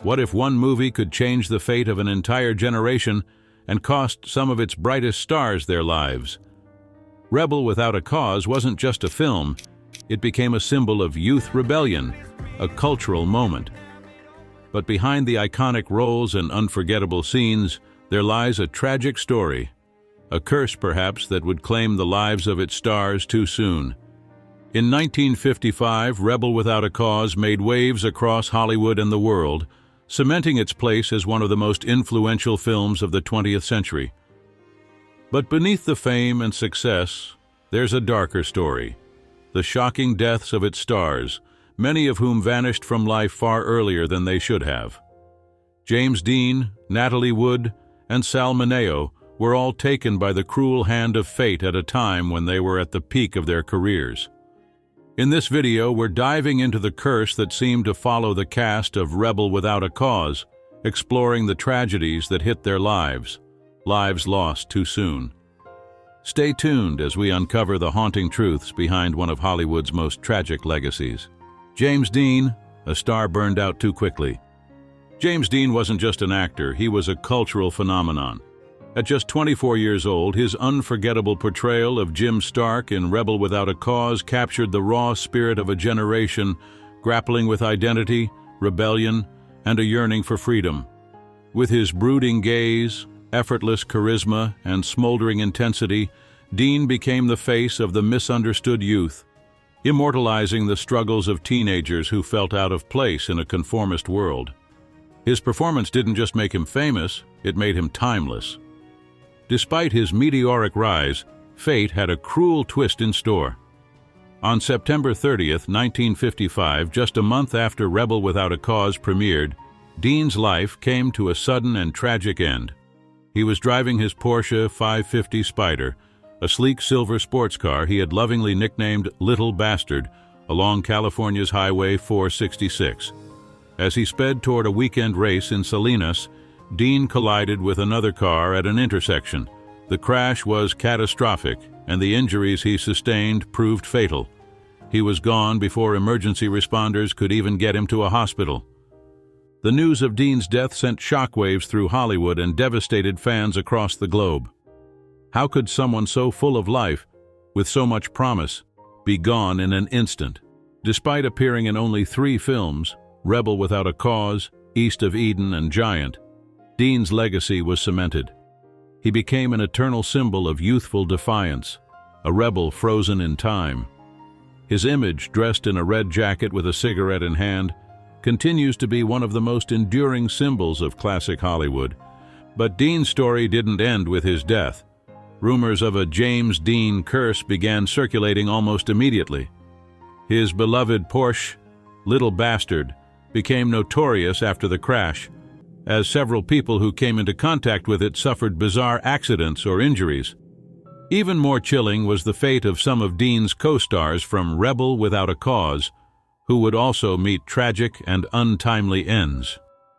What if one movie could change the fate of an entire generation and cost some of its brightest stars their lives? Rebel Without a Cause wasn't just a film, it became a symbol of youth rebellion, a cultural moment. But behind the iconic roles and unforgettable scenes, there lies a tragic story, a curse perhaps that would claim the lives of its stars too soon. In 1955, Rebel Without a Cause made waves across Hollywood and the world, cementing its place as one of the most influential films of the 20th century. But beneath the fame and success, there's a darker story: the shocking deaths of its stars, many of whom vanished from life far earlier than they should have. James Dean, Natalie Wood, and Sal Mineo were all taken by the cruel hand of fate at a time when they were at the peak of their careers. In this video, we're diving into the curse that seemed to follow the cast of Rebel Without a Cause, exploring the tragedies that hit their lives lost too soon. Stay tuned as we uncover the haunting truths behind one of Hollywood's most tragic legacies. James Dean, a star burned out too quickly. James Dean wasn't just an actor, he was a cultural phenomenon. At just 24 years old, his unforgettable portrayal of Jim Stark in Rebel Without a Cause captured the raw spirit of a generation grappling with identity, rebellion, and a yearning for freedom. With his brooding gaze, effortless charisma, and smoldering intensity, Dean became the face of the misunderstood youth, immortalizing the struggles of teenagers who felt out of place in a conformist world. His performance didn't just make him famous, it made him timeless. Despite his meteoric rise, fate had a cruel twist in store. On September 30th, 1955, just a month after Rebel Without a Cause premiered, Dean's life came to a sudden and tragic end. He was driving his Porsche 550 Spider, a sleek silver sports car he had lovingly nicknamed Little Bastard, along California's Highway 466. As he sped toward a weekend race in Salinas, Dean collided with another car at an intersection. The crash was catastrophic, and the injuries he sustained proved fatal. He was gone before emergency responders could even get him to a hospital. The news of Dean's death sent shockwaves through Hollywood and devastated fans across the globe. How could someone so full of life, with so much promise, be gone in an instant? Despite appearing in only 3 films, Rebel Without a Cause, East of Eden, and Giant, Dean's legacy was cemented. He became an eternal symbol of youthful defiance, a rebel frozen in time. His image, dressed in a red jacket with a cigarette in hand, continues to be one of the most enduring symbols of classic Hollywood. But Dean's story didn't end with his death. Rumors of a James Dean curse began circulating almost immediately. His beloved Porsche, Little Bastard, became notorious after the crash, as several people who came into contact with it suffered bizarre accidents or injuries. Even more chilling was the fate of some of Dean's co-stars from Rebel Without a Cause, who would also meet tragic and untimely ends.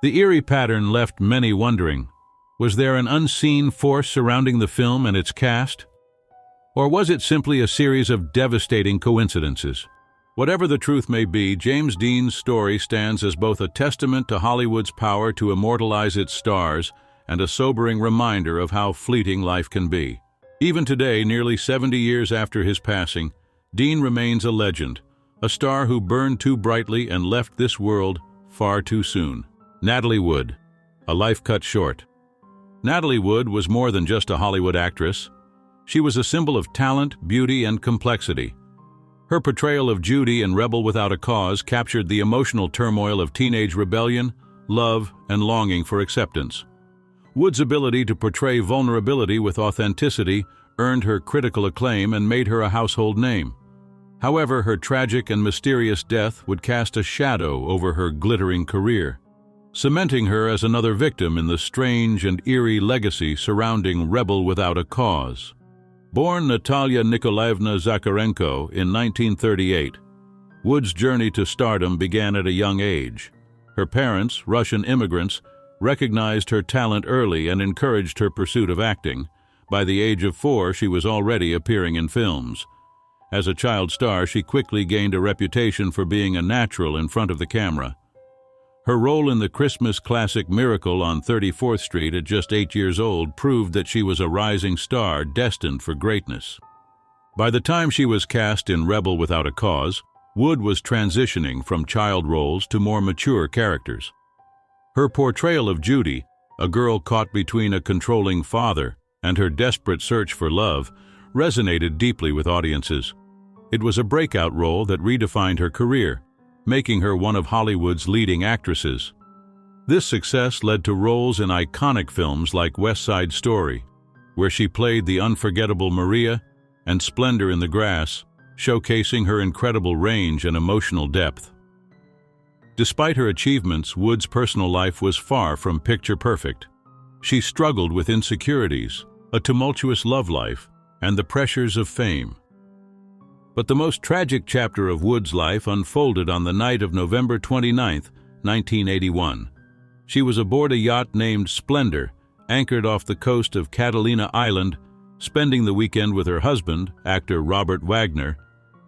The eerie pattern left many wondering, was there an unseen force surrounding the film and its cast? Or was it simply a series of devastating coincidences? Whatever the truth may be, James Dean's story stands as both a testament to Hollywood's power to immortalize its stars and a sobering reminder of how fleeting life can be. Even today, nearly 70 years after his passing, Dean remains a legend, a star who burned too brightly and left this world far too soon. Natalie Wood, a life cut short. Natalie Wood was more than just a Hollywood actress. She was a symbol of talent, beauty, and complexity. Her portrayal of Judy in Rebel Without a Cause captured the emotional turmoil of teenage rebellion, love, and longing for acceptance. Wood's ability to portray vulnerability with authenticity earned her critical acclaim and made her a household name. However, her tragic and mysterious death would cast a shadow over her glittering career, cementing her as another victim in the strange and eerie legacy surrounding Rebel Without a Cause. Born Natalia Nikolaevna Zakharenko in 1938, Wood's journey to stardom began at a young age. Her parents, Russian immigrants, recognized her talent early and encouraged her pursuit of acting. By the age of 4, she was already appearing in films. As a child star, she quickly gained a reputation for being a natural in front of the camera. Her role in the Christmas classic Miracle on 34th Street at just 8 years old proved that she was a rising star destined for greatness. By the time she was cast in Rebel Without a Cause, Wood was transitioning from child roles to more mature characters. Her portrayal of Judy, a girl caught between a controlling father and her desperate search for love, resonated deeply with audiences. It was a breakout role that redefined her career, making her one of Hollywood's leading actresses. This success led to roles in iconic films like West Side Story, where she played the unforgettable Maria, and Splendor in the Grass, showcasing her incredible range and emotional depth. Despite her achievements, Wood's personal life was far from picture perfect. She struggled with insecurities, a tumultuous love life, and the pressures of fame. But the most tragic chapter of Wood's life unfolded on the night of November 29, 1981. She was aboard a yacht named Splendor, anchored off the coast of Catalina Island, spending the weekend with her husband, actor Robert Wagner,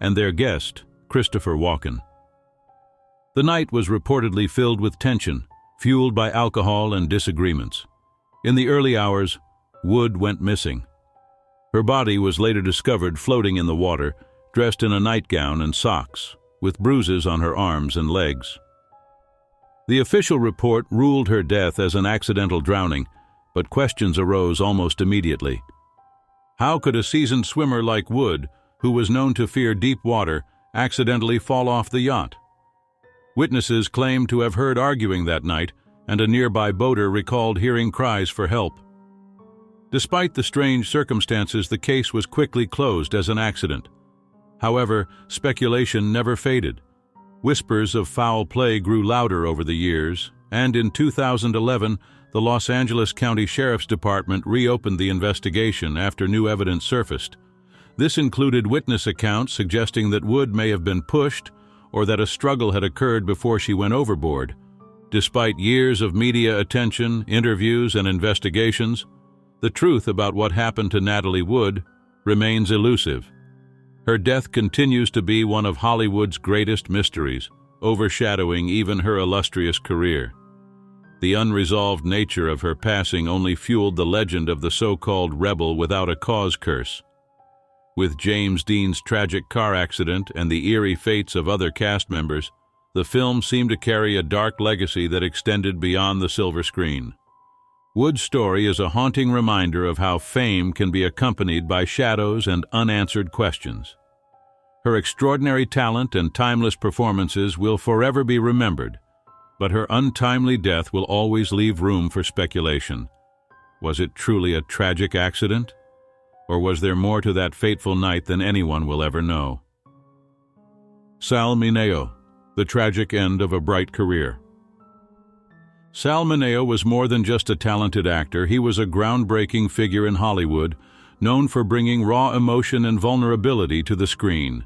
and their guest, Christopher Walken. The night was reportedly filled with tension, fueled by alcohol and disagreements. In the early hours, Wood went missing. Her body was later discovered floating in the water, dressed in a nightgown and socks, with bruises on her arms and legs. The official report ruled her death as an accidental drowning, but questions arose almost immediately. How could a seasoned swimmer like Wood, who was known to fear deep water, accidentally fall off the yacht? Witnesses claimed to have heard arguing that night, and a nearby boater recalled hearing cries for help. Despite the strange circumstances, the case was quickly closed as an accident. However, speculation never faded. Whispers of foul play grew louder over the years, and in 2011, the Los Angeles County Sheriff's Department reopened the investigation after new evidence surfaced. This included witness accounts suggesting that Wood may have been pushed or that a struggle had occurred before she went overboard. Despite years of media attention, interviews, and investigations, the truth about what happened to Natalie Wood remains elusive. Her death continues to be one of Hollywood's greatest mysteries, overshadowing even her illustrious career. The unresolved nature of her passing only fueled the legend of the so-called Rebel Without a Cause curse. With James Dean's tragic car accident and the eerie fates of other cast members, the film seemed to carry a dark legacy that extended beyond the silver screen. Wood's story is a haunting reminder of how fame can be accompanied by shadows and unanswered questions. Her extraordinary talent and timeless performances will forever be remembered, but her untimely death will always leave room for speculation. Was it truly a tragic accident? Or was there more to that fateful night than anyone will ever know? Sal Mineo, the tragic end of a bright career. Sal Mineo was more than just a talented actor. He was a groundbreaking figure in Hollywood, known for bringing raw emotion and vulnerability to the screen.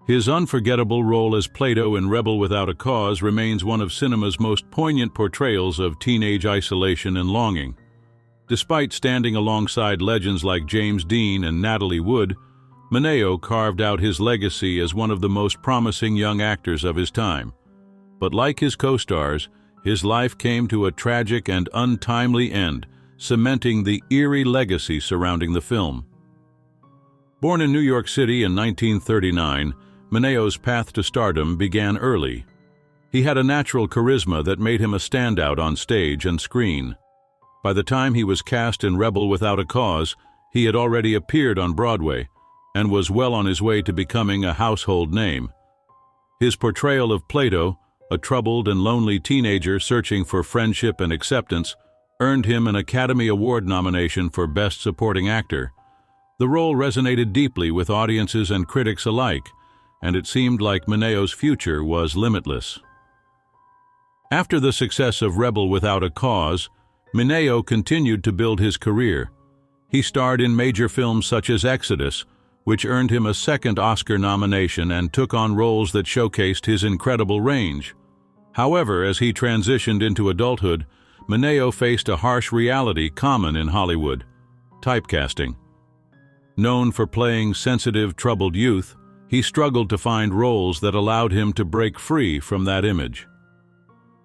His unforgettable role as Plato in Rebel Without a Cause remains one of cinema's most poignant portrayals of teenage isolation and longing. Despite standing alongside legends like James Dean and Natalie Wood, Mineo carved out his legacy as one of the most promising young actors of his time. But like his co-stars, his life came to a tragic and untimely end, cementing the eerie legacy surrounding the film. Born in New York City in 1939, Mineo's path to stardom began early. He had a natural charisma that made him a standout on stage and screen. By the time he was cast in Rebel Without a Cause, he had already appeared on Broadway and was well on his way to becoming a household name. His portrayal of Plato, a troubled and lonely teenager searching for friendship and acceptance, earned him an Academy Award nomination for Best Supporting Actor. The role resonated deeply with audiences and critics alike, and it seemed like Mineo's future was limitless. After the success of Rebel Without a Cause, Mineo continued to build his career. He starred in major films such as Exodus, which earned him a second Oscar nomination and took on roles that showcased his incredible range. However, as he transitioned into adulthood, Mineo faced a harsh reality common in Hollywood: typecasting. Known for playing sensitive, troubled youth, he struggled to find roles that allowed him to break free from that image.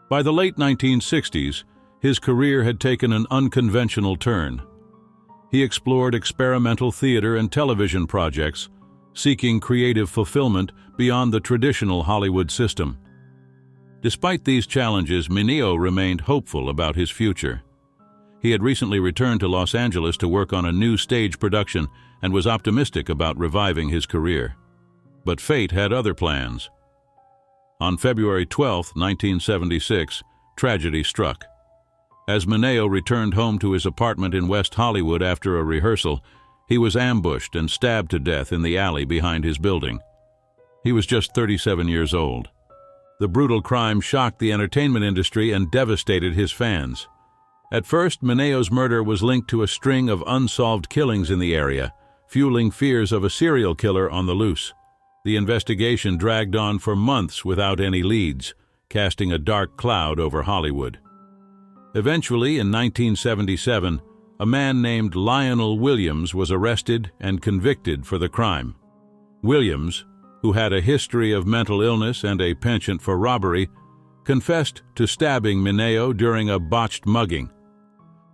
By the late 1960s, his career had taken an unconventional turn. He explored experimental theater and television projects, seeking creative fulfillment beyond the traditional Hollywood system. Despite these challenges, Mineo remained hopeful about his future. He had recently returned to Los Angeles to work on a new stage production and was optimistic about reviving his career. But fate had other plans. On February 12, 1976, tragedy struck. As Mineo returned home to his apartment in West Hollywood after a rehearsal, he was ambushed and stabbed to death in the alley behind his building. He was just 37 years old. The brutal crime shocked the entertainment industry and devastated his fans. At first, Mineo's murder was linked to a string of unsolved killings in the area, fueling fears of a serial killer on the loose. The investigation dragged on for months without any leads, casting a dark cloud over Hollywood. Eventually, in 1977, a man named Lionel Williams was arrested and convicted for the crime. Williams, who had a history of mental illness and a penchant for robbery, confessed to stabbing Mineo during a botched mugging.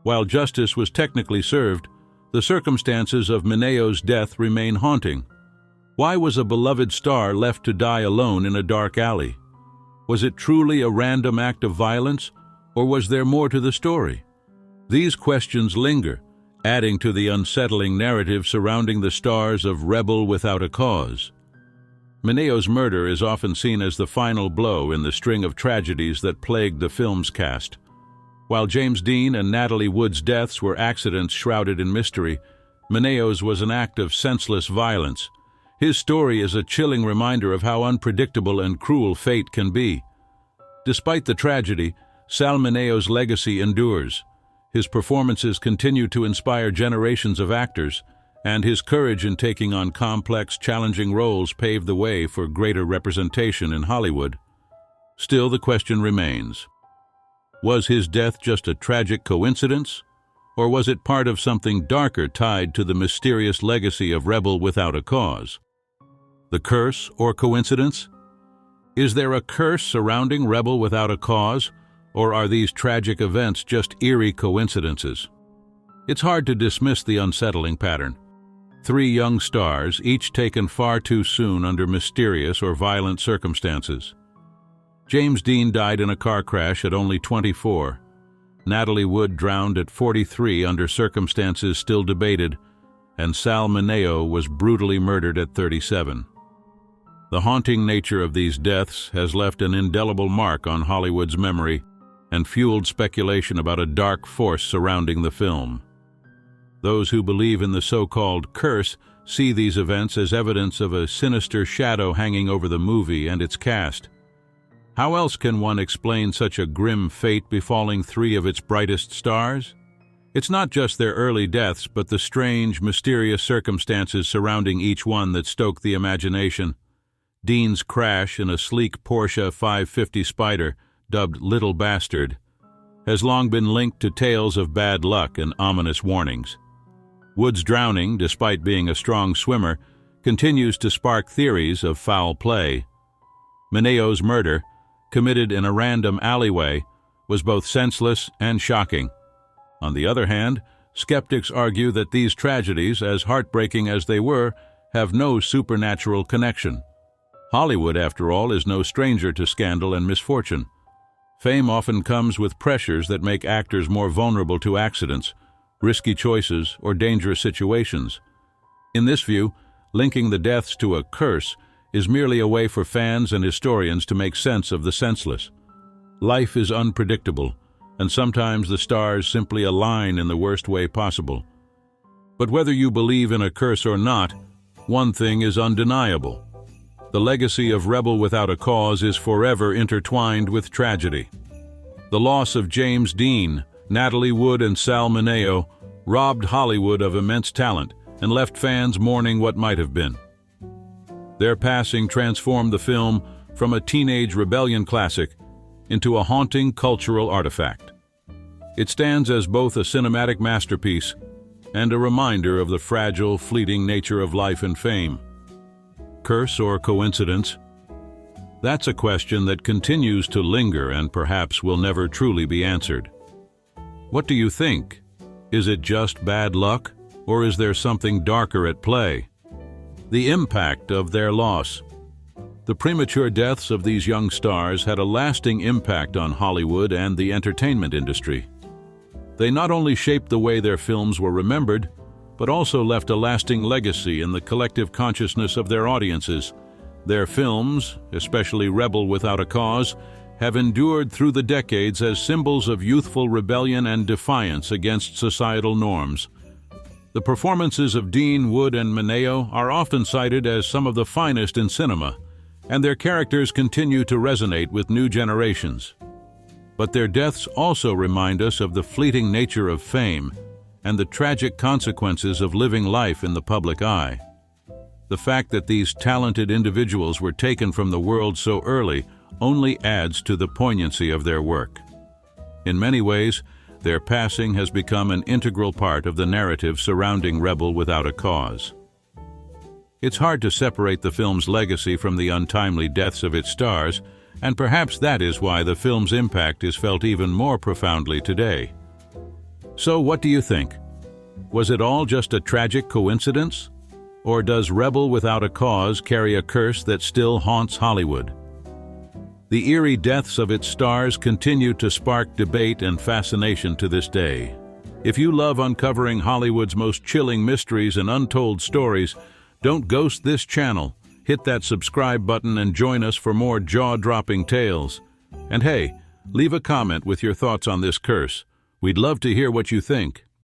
While justice was technically served, the circumstances of Mineo's death remain haunting. Why was a beloved star left to die alone in a dark alley? Was it truly a random act of violence, or was there more to the story? These questions linger, adding to the unsettling narrative surrounding the stars of Rebel Without a Cause. Mineo's murder is often seen as the final blow in the string of tragedies that plagued the film's cast. While James Dean and Natalie Wood's deaths were accidents shrouded in mystery, Mineo's was an act of senseless violence. His story is a chilling reminder of how unpredictable and cruel fate can be. Despite the tragedy, Sal Mineo's legacy endures. His performances continue to inspire generations of actors, and his courage in taking on complex, challenging roles paved the way for greater representation in Hollywood. Still, the question remains: was his death just a tragic coincidence, or was it part of something darker tied to the mysterious legacy of Rebel Without a Cause? The curse or coincidence? Is there a curse surrounding Rebel Without a Cause, or are these tragic events just eerie coincidences? It's hard to dismiss the unsettling pattern. 3 young stars, each taken far too soon under mysterious or violent circumstances. James Dean died in a car crash at only 24. Natalie Wood drowned at 43 under circumstances still debated, and Sal Mineo was brutally murdered at 37. The haunting nature of these deaths has left an indelible mark on Hollywood's memory and fueled speculation about a dark force surrounding the film. Those who believe in the so-called curse see these events as evidence of a sinister shadow hanging over the movie and its cast. How else can one explain such a grim fate befalling 3 of its brightest stars? It's not just their early deaths, but the strange, mysterious circumstances surrounding each one that stoke the imagination. Dean's crash in a sleek Porsche 550 Spider, dubbed Little Bastard, has long been linked to tales of bad luck and ominous warnings. Wood's drowning, despite being a strong swimmer, continues to spark theories of foul play. Mineo's murder, committed in a random alleyway, was both senseless and shocking. On the other hand, skeptics argue that these tragedies, as heartbreaking as they were, have no supernatural connection. Hollywood, after all, is no stranger to scandal and misfortune. Fame often comes with pressures that make actors more vulnerable to accidents, risky choices, or dangerous situations. In this view, linking the deaths to a curse is merely a way for fans and historians to make sense of the senseless. Life is unpredictable, and sometimes the stars simply align in the worst way possible. But whether you believe in a curse or not, one thing is undeniable. The legacy of Rebel Without a Cause is forever intertwined with tragedy. The loss of James Dean, Natalie Wood, and Sal Mineo robbed Hollywood of immense talent and left fans mourning what might have been. Their passing transformed the film from a teenage rebellion classic into a haunting cultural artifact. It stands as both a cinematic masterpiece and a reminder of the fragile, fleeting nature of life and fame. Curse or coincidence? That's a question that continues to linger and perhaps will never truly be answered. What do you think? Is it just bad luck, or is there something darker at play? The impact of their loss. The premature deaths of these young stars had a lasting impact on Hollywood and the entertainment industry. They not only shaped the way their films were remembered, but also left a lasting legacy in the collective consciousness of their audiences. Their films, especially Rebel Without a Cause, have endured through the decades as symbols of youthful rebellion and defiance against societal norms. The performances of Dean, Wood, and Mineo are often cited as some of the finest in cinema, and their characters continue to resonate with new generations. But their deaths also remind us of the fleeting nature of fame and the tragic consequences of living life in the public eye. The fact that these talented individuals were taken from the world so early only adds to the poignancy of their work. In many ways, their passing has become an integral part of the narrative surrounding Rebel Without a Cause. It's hard to separate the film's legacy from the untimely deaths of its stars, and perhaps that is why the film's impact is felt even more profoundly today. So what do you think? Was it all just a tragic coincidence? Or does Rebel Without a Cause carry a curse that still haunts Hollywood? The eerie deaths of its stars continue to spark debate and fascination to this day. If you love uncovering Hollywood's most chilling mysteries and untold stories, don't ghost this channel. Hit that subscribe button and join us for more jaw-dropping tales. And hey, leave a comment with your thoughts on this curse. We'd love to hear what you think.